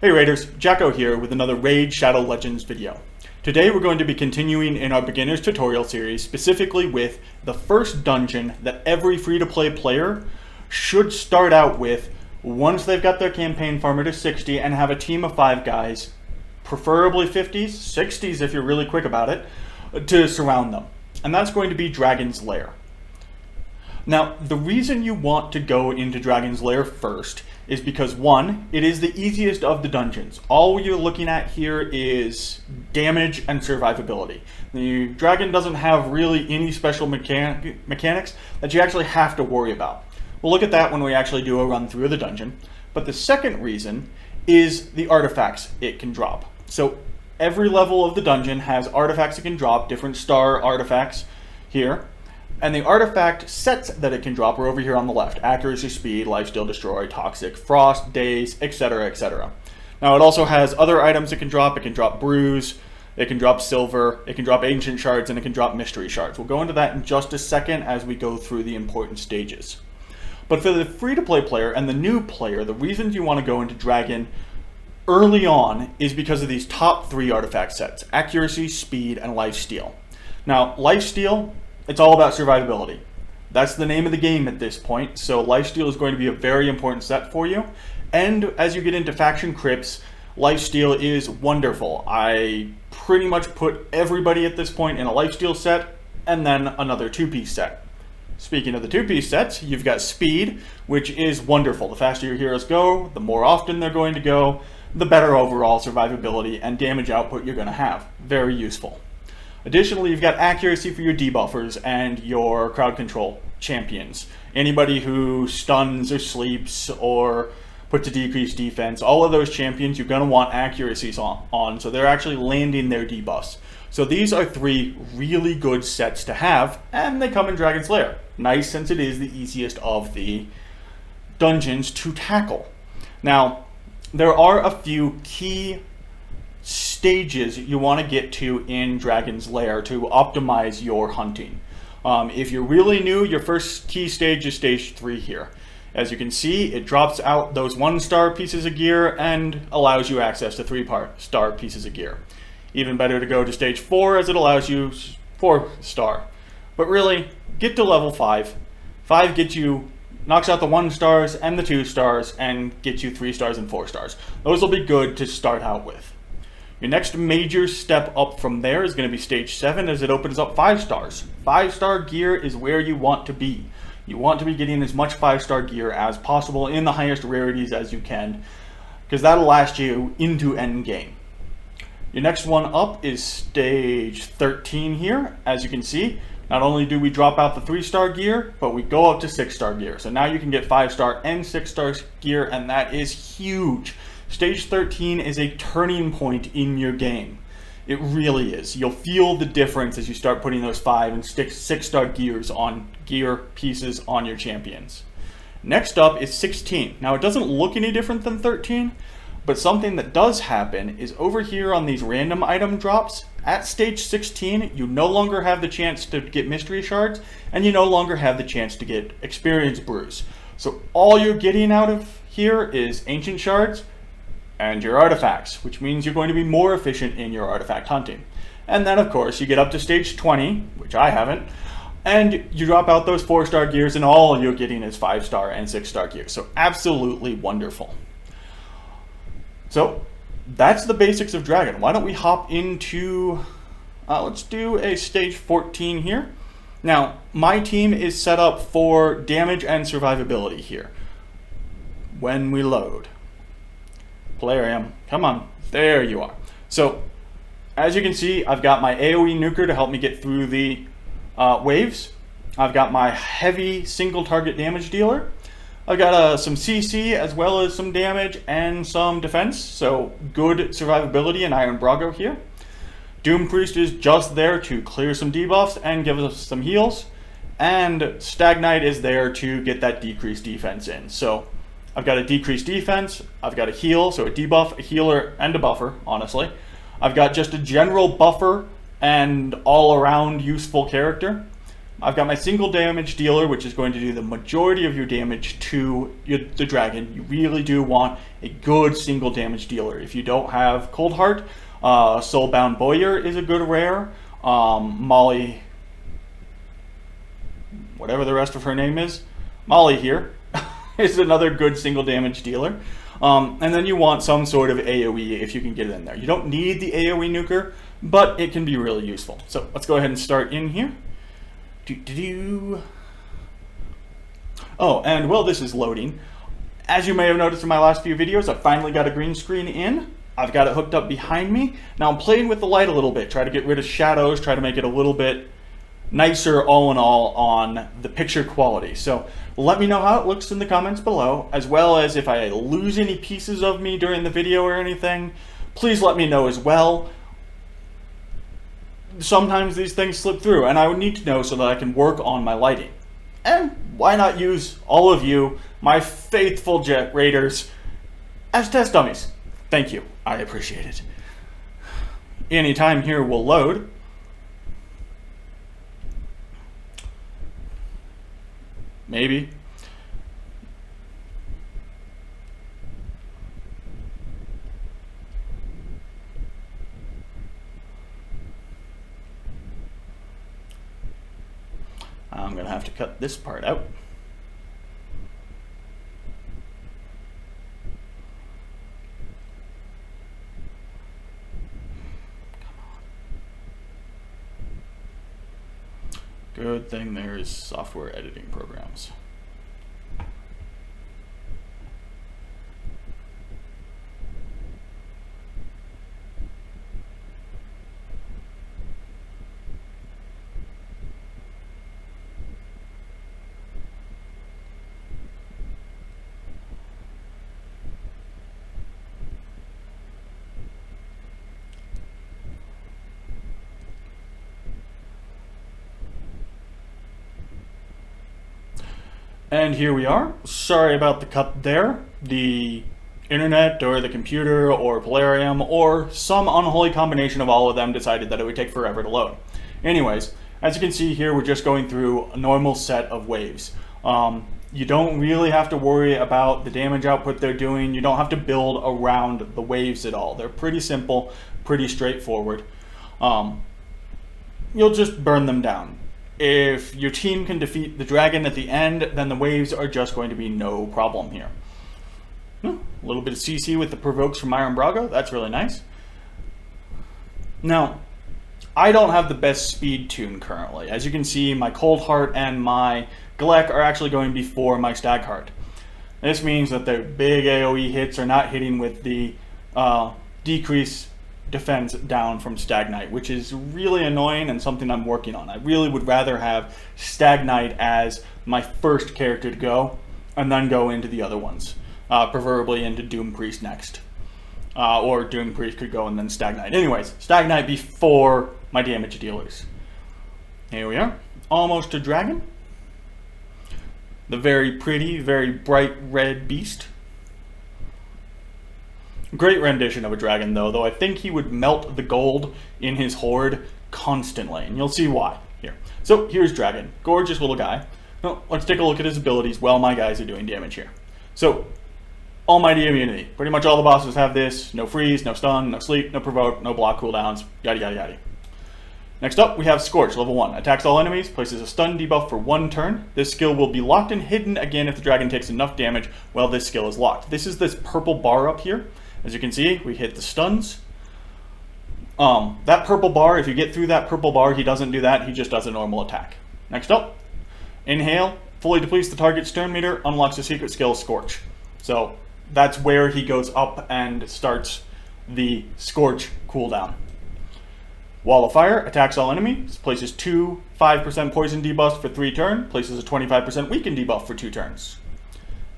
Hey Raiders, Jacko here with another Raid Shadow Legends video. Today we're going to be continuing in our beginner's tutorial series, specifically with the first dungeon that every free-to-play player should start out with once they've got their campaign farmer to 60 and have a team of 5 guys, preferably 50s, 60s if you're really quick about it, to surround them. And that's going to be Dragon's Lair. Now, the reason you want to go into Dragon's Lair first is because, one, it is the easiest of the dungeons. All you're looking at here is damage and survivability. The dragon doesn't have really any special mechanics that you actually have to worry about. We'll look at that when we actually do a run through of the dungeon. But the second reason is the artifacts it can drop. So every level of the dungeon has artifacts it can drop, different star artifacts here. And the artifact sets that it can drop are over here on the left. Accuracy, speed, lifesteal, destroy, toxic, frost, daze, etc, etc. Now it also has other items it can drop. It can drop bruise, it can drop silver, it can drop ancient shards, and it can drop mystery shards. We'll go into that in just a second as we go through the important stages. But for the free-to-play player and the new player, the reasons you want to go into Dragon early on is because of these top 3 artifact sets: accuracy, speed, and lifesteal. Now, lifesteal, it's all about survivability. That's the name of the game at this point, so lifesteal is going to be a very important set for you. And as you get into faction crypts, lifesteal is wonderful. I pretty much put everybody at this point in a lifesteal set, and then another 2-piece set. Speaking of the 2-piece sets, you've got speed, which is wonderful. The faster your heroes go, the more often they're going to go, the better overall survivability and damage output you're going to have. Very useful. Additionally, you've got accuracy for your debuffers and your crowd control champions. Anybody who stuns or sleeps or puts a decreased defense, all of those champions you're going to want accuracies on, so they're actually landing their debuffs. So these are 3 really good sets to have, and they come in Dragon's Lair. Nice, since it is the easiest of the dungeons to tackle. Now, there are a few key stages you want to get to in Dragon's Lair to optimize your hunting. If you're really new, your first key stage is stage 3 here. As you can see, it drops out those 1-star pieces of gear and allows you access to 3-star pieces of gear. Even better to go to stage 4, as it allows you 4-star. But really, get to level 5. 5 gets you, knocks out the 1-stars and the 2-stars and gets you 3 stars and 4 stars. Those will be good to start out with. Your next major step up from there is going to be stage 7, as it opens up 5 stars. 5-star gear is where you want to be. You want to be getting as much 5-star gear as possible in the highest rarities as you can, because that'll last you into endgame. Your next one up is stage 13 here. As you can see, not only do we drop out the 3-star gear, but we go up to 6-star gear. So now you can get 5-star and 6-star gear, and that is huge. Stage 13 is a turning point in your game. It really is. You'll feel the difference as you start putting those 5 and 6-star gear pieces on your champions. Next up is 16. Now it doesn't look any different than 13, but something that does happen is over here on these random item drops, at stage 16, you no longer have the chance to get mystery shards, and you no longer have the chance to get experience brews. So all you're getting out of here is ancient shards and your artifacts, which means you're going to be more efficient in your artifact hunting. And then of course you get up to stage 20, which I haven't, and you drop out those 4-star gears, and all you're getting is 5-star and 6-star gear. So absolutely wonderful. So that's the basics of Dragon. Why don't we hop into, let's do a stage 14 here. Now, my team is set up for damage and survivability here. When we load. Player come on, there you are. So, as you can see, I've got my AoE nuker to help me get through the waves. I've got my heavy single target damage dealer. I've got some CC as well as some damage and some defense, so good survivability in Iron Brago here. Doom Priest is just there to clear some debuffs and give us some heals, and Stag Knight is there to get that decreased defense in. So I've got a decreased defense, I've got a heal, so a debuff, a healer, and a buffer, honestly. I've got just a general buffer and all-around useful character. I've got my single damage dealer, which is going to do the majority of your damage to the dragon. You really do want a good single damage dealer. If you don't have Cold Heart, Soulbound Boyer is a good rare. Molly, whatever the rest of her name is, Molly here, is another good single damage dealer. And then you want some sort of AoE if you can get it in there. You don't need the AoE nuker, but it can be really useful. So let's go ahead and start in here. Oh, and while this is loading, as you may have noticed in my last few videos, I finally got a green screen in. I've got it hooked up behind me. Now I'm playing with the light a little bit, try to get rid of shadows, try to make it a little bit nicer all in all on the picture quality. So let me know how it looks in the comments below, as well as if I lose any pieces of me during the video or anything, please let me know as well. Sometimes these things slip through and I would need to know so that I can work on my lighting. And why not use all of you, my faithful Jet Raiders, as test dummies? Thank you, I appreciate it. Any time here will load. Maybe. I'm going to have to cut this part out. Good thing there's software editing programs. And here we are. Sorry about the cut there. The internet or the computer or Polarium or some unholy combination of all of them decided that it would take forever to load. Anyways, as you can see here, we're just going through a normal set of waves. You don't really have to worry about the damage output they're doing. You don't have to build around the waves at all. They're pretty simple, pretty straightforward. You'll just burn them down. If your team can defeat the dragon at the end, then the waves are just going to be no problem here. A little bit of CC with the provokes from Iron Brago. That's really nice. Now, I don't have the best speed tune currently. As you can see, my Cold Heart and my Gleck are actually going before my Stag Heart. This means that the big AoE hits are not hitting with the decrease defense down from Stag Knight, which is really annoying and something I'm working on. I really would rather have Stag Knight as my first character to go, and then go into the other ones, preferably into Doom Priest next. Or Doom Priest could go and then Stag Knight. Anyways, Stag Knight before my damage dealers. Here we are, almost a dragon. The very pretty, very bright red beast. Great rendition of a dragon though I think he would melt the gold in his horde constantly, and you'll see why here. So here's Dragon, gorgeous little guy. Now, let's take a look at his abilities while my guys are doing damage here. So, Almighty Immunity. Pretty much all the bosses have this. No freeze, no stun, no sleep, no provoke, no block cooldowns, yada yada yada. Next up, we have Scorch, level 1. Attacks all enemies, places a stun debuff for 1 turn. This skill will be locked and hidden again if the dragon takes enough damage while this skill is locked. This is this purple bar up here. As you can see, we hit the stuns. That purple bar, if you get through that purple bar, he doesn't do that, he just does a normal attack. Next up, Inhale, fully depletes the target's turn meter, unlocks a secret skill, Scorch. So that's where he goes up and starts the Scorch cooldown. Wall of Fire, attacks all enemies, places 2 5% poison debuffs for 3 turns, places a 25% weaken debuff for 2 turns.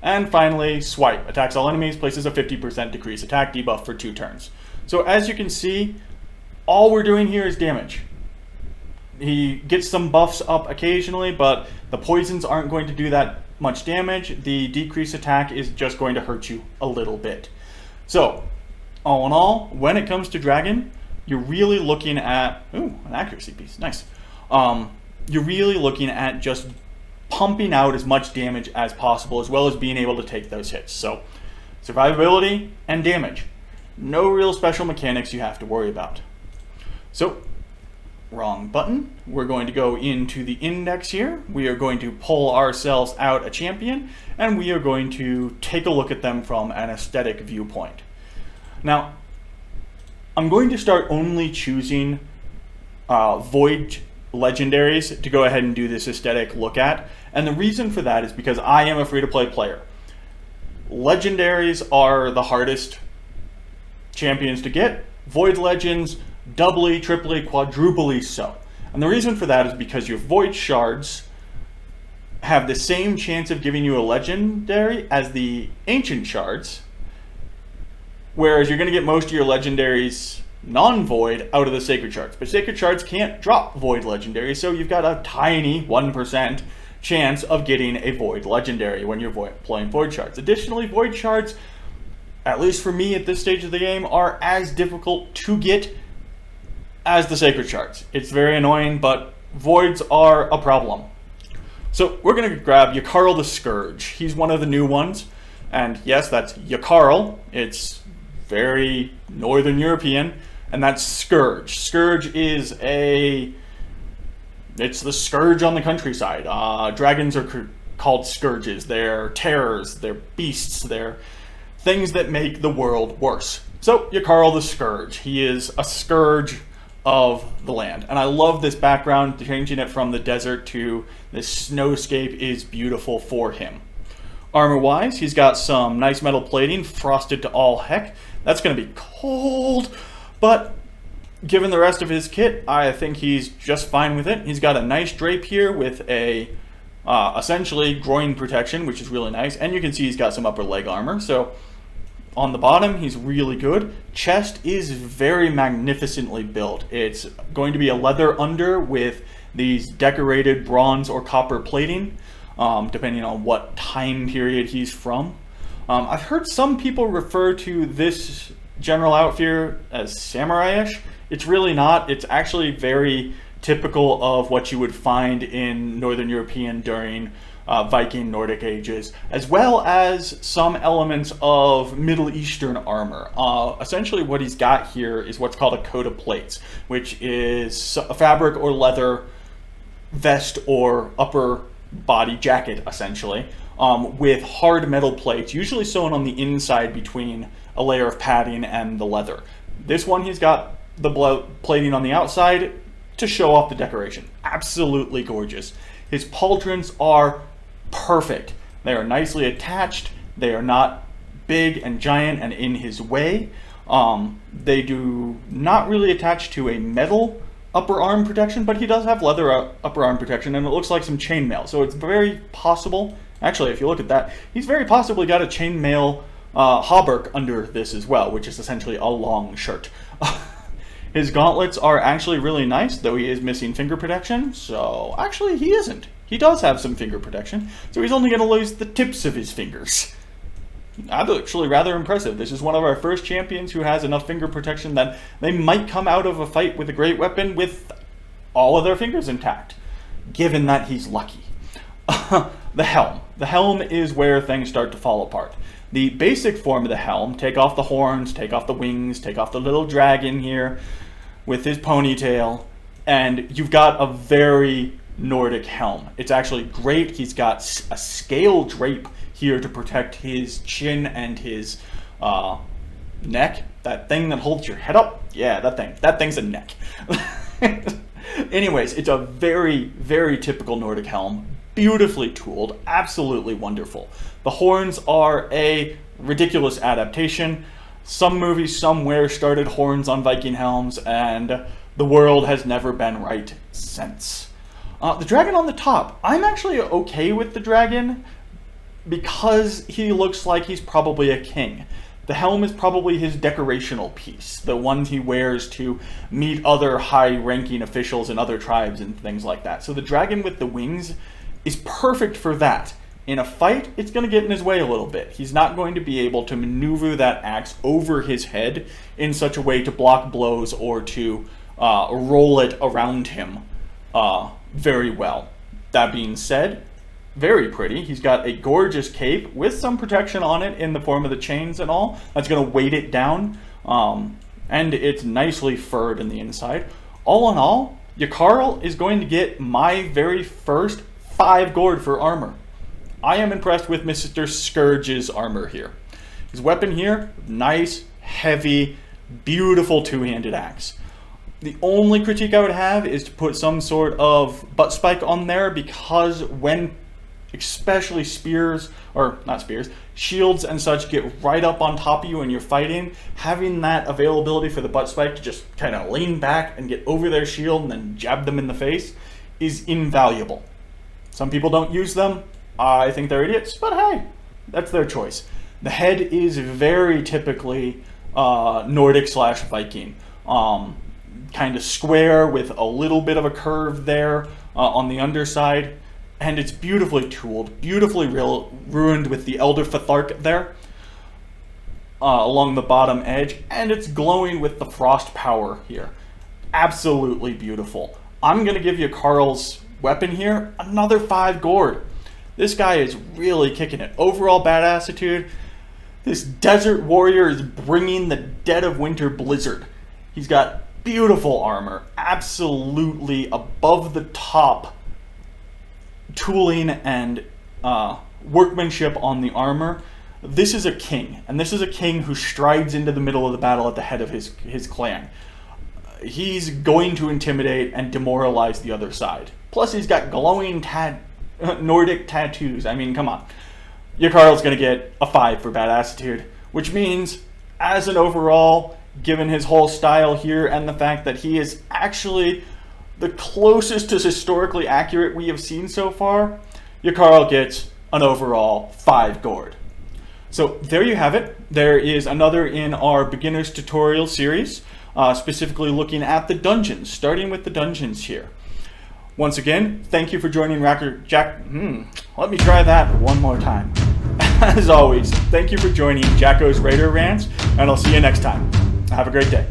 And finally, Swipe, attacks all enemies, places a 50% decrease attack debuff for 2 turns. So as you can see, all we're doing here is damage. He gets some buffs up occasionally, but the poisons aren't going to do that much damage. The decrease attack is just going to hurt you a little bit. So, all in all, when it comes to Dragon, you're really looking at, ooh, an accuracy piece, nice. you're really looking at just pumping out as much damage as possible, as well as being able to take those hits. So survivability and damage. No real special mechanics you have to worry about. So, wrong button. We're going to go into the index here. We are going to pull ourselves out a champion, and we are going to take a look at them from an aesthetic viewpoint. Now, I'm going to start only choosing Void Legendaries to go ahead and do this aesthetic look at. And the reason for that is because I am a free-to-play player. Legendaries are the hardest champions to get. Void Legends, doubly, triply, quadruply so. And the reason for that is because your Void Shards have the same chance of giving you a Legendary as the Ancient Shards, whereas you're going to get most of your Legendaries non-Void out of the Sacred Shards. But Sacred Shards can't drop Void Legendaries, so you've got a tiny 1% chance of getting a Void Legendary when you're playing Void Shards. Additionally, Void Shards, at least for me at this stage of the game, are as difficult to get as the Sacred Shards. It's very annoying, but Voids are a problem. So we're going to grab Yakarl the Scourge. He's one of the new ones. And yes, that's Yakarl. It's very Northern European. And that's Scourge. Scourge is it's the scourge on the countryside. Dragons are called scourges. They're terrors. They're beasts. They're things that make the world worse. So, Yakarl the Scourge. He is a scourge of the land. And I love this background. Changing it from the desert to this snowscape is beautiful for him. Armor-wise, he's got some nice metal plating, frosted to all heck. That's going to be cold, but given the rest of his kit, I think he's just fine with it. He's got a nice drape here with a essentially groin protection, which is really nice. And you can see he's got some upper leg armor. So on the bottom, he's really good. Chest is very magnificently built. It's going to be a leather under with these decorated bronze or copper plating, depending on what time period he's from. I've heard some people refer to this general outfit as samurai-ish. It's really not. It's actually very typical of what you would find in Northern European during Viking Nordic ages, as well as some elements of Middle Eastern armor. Essentially what he's got here is what's called a coat of plates, which is a fabric or leather vest or upper body jacket, essentially, with hard metal plates, usually sewn on the inside between a layer of padding and the leather. This one, he's got the plating on the outside to show off the decoration. Absolutely gorgeous. His pauldrons are perfect. They are nicely attached. They are not big and giant and in his way. They do not really attach to a metal upper arm protection, but he does have leather upper arm protection, and it looks like some chainmail. So it's very possible, actually, if you look at that, he's very possibly got a chainmail hauberk under this as well, which is essentially a long shirt. His gauntlets are actually really nice, though he is missing finger protection. So actually he isn't. He does have some finger protection, so he's only going to lose the tips of his fingers. Actually rather impressive. This is one of our first champions who has enough finger protection that they might come out of a fight with a great weapon with all of their fingers intact, given that he's lucky. The helm. The helm is where things start to fall apart. The basic form of the helm, take off the horns, take off the wings, take off the little dragon here with his ponytail, and you've got a very Nordic helm. It's actually great. He's got a scale drape here to protect his chin and his neck. That thing that holds your head up? Yeah, that thing. That thing's a neck. Anyways, it's a very, very typical Nordic helm. Beautifully tooled, absolutely wonderful. The horns are a ridiculous adaptation. Some movies somewhere started horns on Viking helms, and the world has never been right since. The dragon on the top. I'm actually okay with the dragon because he looks like he's probably a king. The helm is probably his decorational piece, the one he wears to meet other high-ranking officials in other tribes and things like that. So the dragon with the wings is perfect for that. In a fight, it's going to get in his way a little bit. He's not going to be able to maneuver that axe over his head in such a way to block blows or to roll it around him very well. That being said, very pretty. He's got a gorgeous cape with some protection on it in the form of the chains and all. That's going to weight it down. And it's nicely furred in the inside. All in all, Yakarl is going to get my very first 5 gourd for armor. I am impressed with Mr. Scourge's armor here. His weapon here, nice, heavy, beautiful two-handed axe. The only critique I would have is to put some sort of butt spike on there, because when especially spears, or not spears, shields and such get right up on top of you when you're fighting, having that availability for the butt spike to just kind of lean back and get over their shield and then jab them in the face is invaluable. Some people don't use them. I think they're idiots, but hey, that's their choice. The head is very typically Nordic/Viking. Kind of square with a little bit of a curve there on the underside. And it's beautifully tooled, beautifully ruined with the Elder Fathark there along the bottom edge. And it's glowing with the frost power here. Absolutely beautiful. I'm going to give you Carl's weapon here another 5 gourd. This guy is really kicking it. Overall badassitude. This desert warrior is bringing the dead of winter blizzard. He's got beautiful armor, absolutely above the top tooling and workmanship on the armor. This is a king, and this is a king who strides into the middle of the battle at the head of his clan. He's going to intimidate and demoralize the other side. Plus, he's got glowing Nordic tattoos. I mean, come on. Yakarl's going to get a 5 for badassitude, which means, as an overall, given his whole style here and the fact that he is actually the closest to historically accurate we have seen so far, Yakarl gets an overall 5 gourd. So there you have it. There is another in our beginner's tutorial series, specifically looking at the dungeons, starting with the dungeons here. Once again, thank you for joining let me try that one more time. As always, thank you for joining Jacko's Raider Rants, and I'll see you next time. Have a great day.